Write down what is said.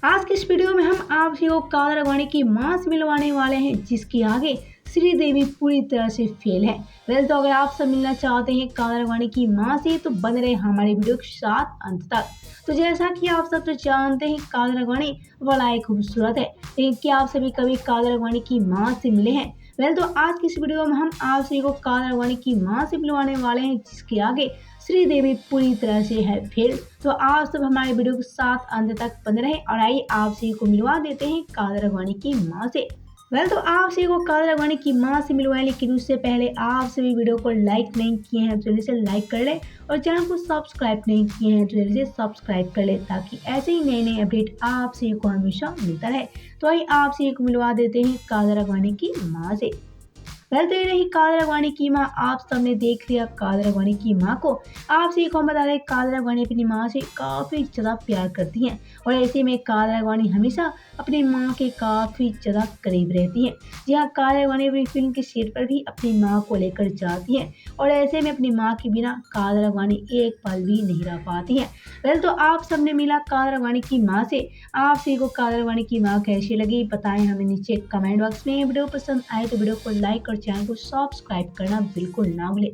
आज की इस वीडियो में हम आपसे वो कादर अडवाणी की मां से मिलवाने वाले हैं जिसके आगे श्रीदेवी पूरी तरह से फेल है। तो अगर आप सब मिलना चाहते हैं कादर अडवाणी की मां से तो बने रहे हमारे वीडियो के साथ अंत तक। तो जैसा कि आप सब तो जानते हैं कादर अडवाणी बड़ा ही खूबसूरत है, लेकिन क्या आप सभी कभी कादर अडवाणी की मां से मिले हैं? तो आज की इस वीडियो में हम आप सभी को कादर अडवाणी की मां से मिलवाने वाले हैं जिसके आगे श्रीदेवी पूरी तरह से है फेल। तो आप सब हमारे वीडियो के साथ अंत तक बने रहें और आइए आप सभी को मिलवा देते हैं कादर अडवाणी की मां से। तो आप सभी को कादर अडवाणी की मां से मिलवाएं, लेकिन उससे पहले आप सभी वीडियो को लाइक नहीं किए हैं तो जल्दी से लाइक कर लें और चैनल को सब्सक्राइब नहीं किए हैं तो जल्दी से सब्सक्राइब कर लें ताकि ऐसे ही नए नए अपडेट आप सभी को हमेशा मिलता रहे। तो आइए आप सभी को मिलवा देते हैं कादर अडवाणी की मां से। तो ये रही कादर अडवाणी की मां। आप सबने देख लिया कादर अडवाणी की मां को। आप सभी को बता दें कादर अडवाणी अपनी मां से काफ़ी ज़्यादा प्यार करती हैं और ऐसे में कादर अडवाणी हमेशा अपनी मां के काफ़ी ज़्यादा करीब रहती हैं। जी हाँ, कादर अडवाणी अपनी फिल्म के सेट पर भी अपनी मां को लेकर जाती हैं और ऐसे में अपनी मां के बिना कादर अडवाणी एक पल भी नहीं रह पाती हैं। तो आप सबने मिला कादर अडवाणी की मां से। आप सभी को कादर अडवाणी की मां कैसी लगी बताएं हमें नीचे कमेंट बॉक्स में। वीडियो पसंद आए तो वीडियो को लाइक और चैनल को सब्सक्राइब करना बिल्कुल ना भूलें।